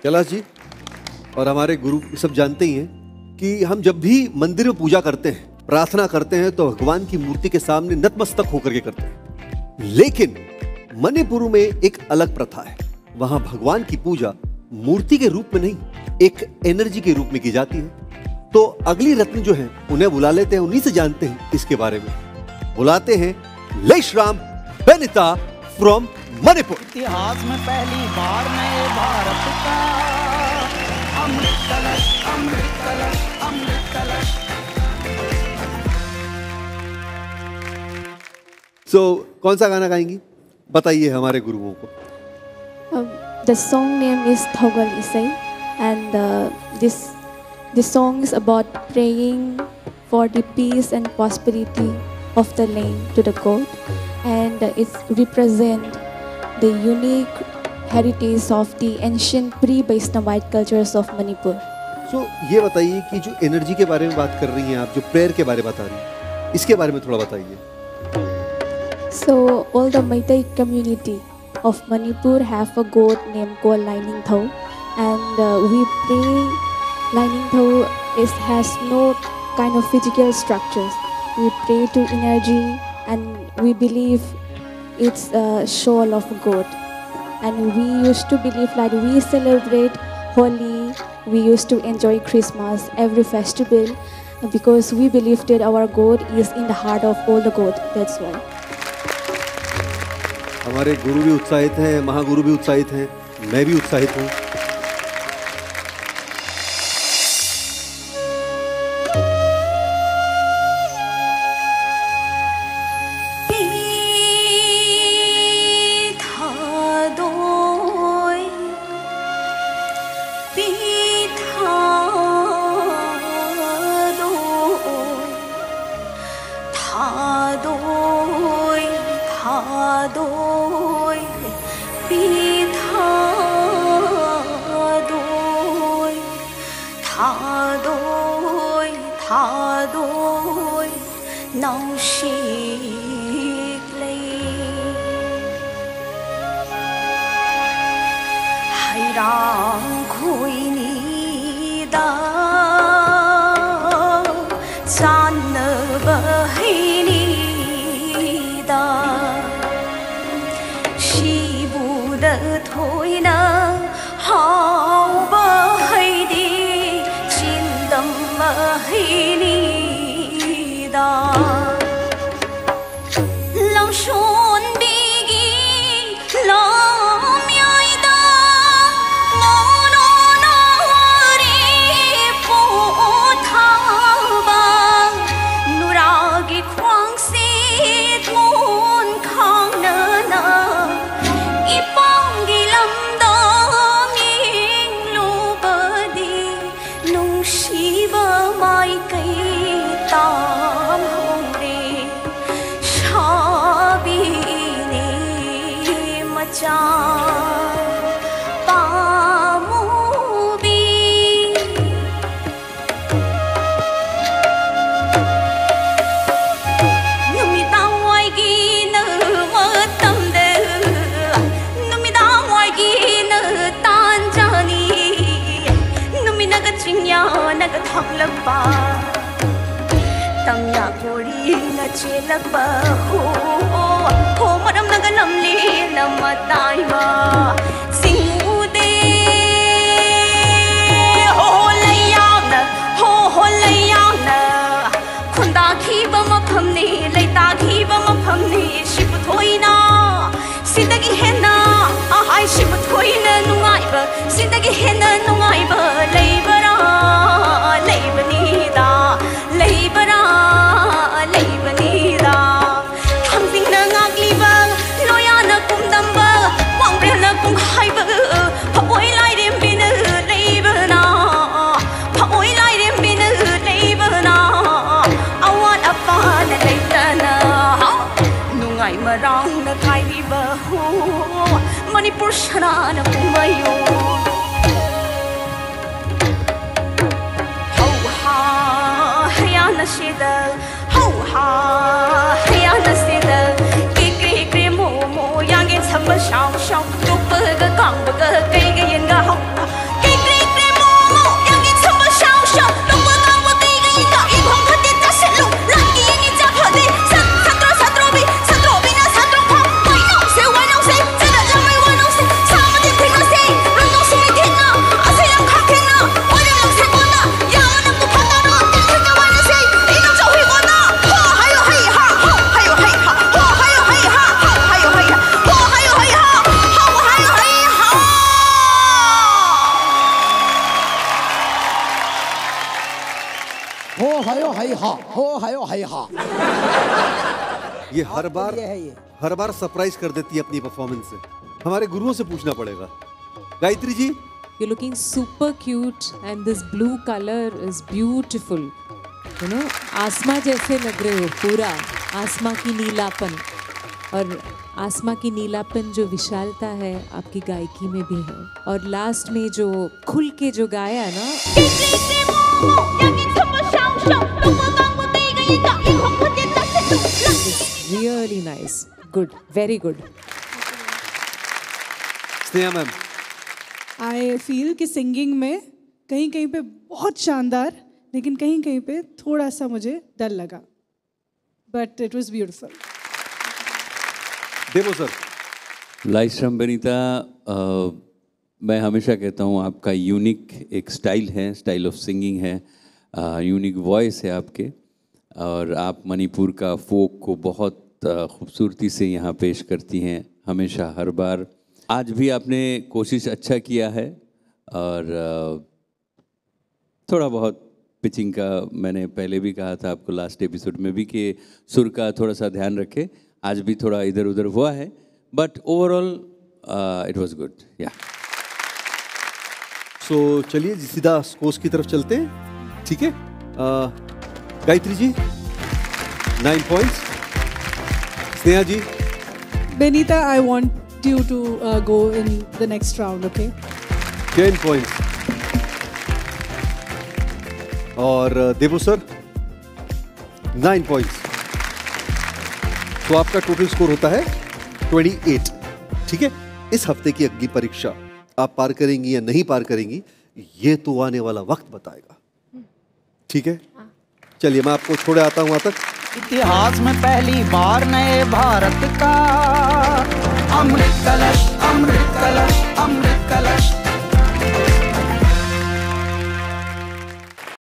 कैलाश जी और हमारे गुरु सब जानते ही हैं कि हम जब भी मंदिर में पूजा करते हैं, प्रार्थना करते हैं तो भगवान की मूर्ति के सामने नतमस्तक होकर के करते हैं। लेकिन मणिपुर में एक अलग प्रथा है। वहां भगवान की पूजा मूर्ति के रूप में नहीं, एक एनर्जी के रूप में की जाती है। तो अगली रत्न जो है उन्हें बुला लेते हैं, उन्हीं से जानते हैं इसके बारे में। बुलाते हैं लेशराम बेनिता फ्रॉम मणिपुर। इतिहास में पहली बार नए भारत का अमृत कलश, अमृत कलश, अमृत कलश। कौन सा गाना गाएंगी बताइए हमारे गुरुओं को। The song name is Thogal Isai, and this song is about praying for the peace and prosperity of the land to the God, and it represents the unique heritage of the ancient pre-Vaishnavite cultures of Manipur. ये बताइए कि जो energy के बारे में बात कर रही हैं आप, जो प्रेयर के बारे में बता रही हैं, इसके बारे में थोड़ा बताइए। So all the Meitei community of Manipur have a god named called Lai Ningthau, and we pray. Lai Ningthau has no kind of physical structures. We pray to energy, and we believe it's a soul of God. And we used to believe like we celebrate Holi, we used to enjoy Christmas, every festival, because we believe that our God is in the heart of all the God. That's why. हमारे गुरु भी उत्साहित हैं, महागुरु भी उत्साहित हैं, मैं भी उत्साहित हूँ। मणिपुर शरान पुमयो हो हा हया नशेद हो हा हया नशेद के मो मो यांगे छम शाव शाव तुप ग कांग ग कई ग यंगा हो के मो मो यांगे छम शाव शाव तुप कांग ग कई ग यंगा इ भंग खते तसलु लंगी यंगे जा भदे सत्रो बी ना सत्रो खा वै नो से真的认为我能是啥么的听了谁人都是没听啊啊谁让看听啊我就能谁过呢要我能不看到呢听着我能谁你能找回我呢我还有嘿哈好还有嘿哈我还有嘿哈好还有嘿哈我还有嘿哈好我还有嘿哈हो हयो है हा हो हयो है हा ये हर बार सरप्राइज कर देती है अपनी परफॉर्मेंस से। हमारे गुरुओं से पूछना पड़ेगा। Gayatri ji, You're looking super cute and this blue color is beautiful. You know, आसमां जैसे लग रहे हो पूरा, आसमां की नीलापन और आसमां की नीलापन जो विशालता है आपकी गायकी में भी है और लास्ट में जो खुल के जो गाया ना really nice, good, very good. Sneha ma'am, I feel कि सिंगिंग में कहीं कहीं पे बहुत शानदार लेकिन कहीं कहीं पे थोड़ा सा मुझे डर लगा बट इट वॉज ब्यूटिफुल। देवो सर। लाइस्ट्रम बेनीता, मैं हमेशा कहता हूँ आपका यूनिक एक स्टाइल है, स्टाइल ऑफ सिंगिंग है, यूनिक वॉइस है आपके और आप मणिपुर का फोक को बहुत खूबसूरती से यहाँ पेश करती हैं हमेशा हर बार। आज भी आपने कोशिश अच्छा किया है और थोड़ा बहुत पिचिंग का मैंने पहले भी कहा था आपको लास्ट एपिसोड में भी कि सुर का थोड़ा सा ध्यान रखें। आज भी थोड़ा इधर उधर हुआ है but overall it was good. या सो चलिए सीधा स्कोर्स की तरफ चलते हैं, ठीक है। Gayatri ji 9 points, Sneha ji. Benita, I want you to go in the next round, okay? 10 points. और देवो सर 9 points. तो आपका टोटल स्कोर होता है 28, ठीक है। इस हफ्ते की अगली परीक्षा आप पार करेंगी या नहीं पार करेंगी ये तो आने वाला वक्त बताएगा, ठीक है। चलिए मैं आपको छोड़े आता हूं वहां तक। इतिहास में पहली बार नए भारत का अमृत कलश अमृत कलश अमृत कलश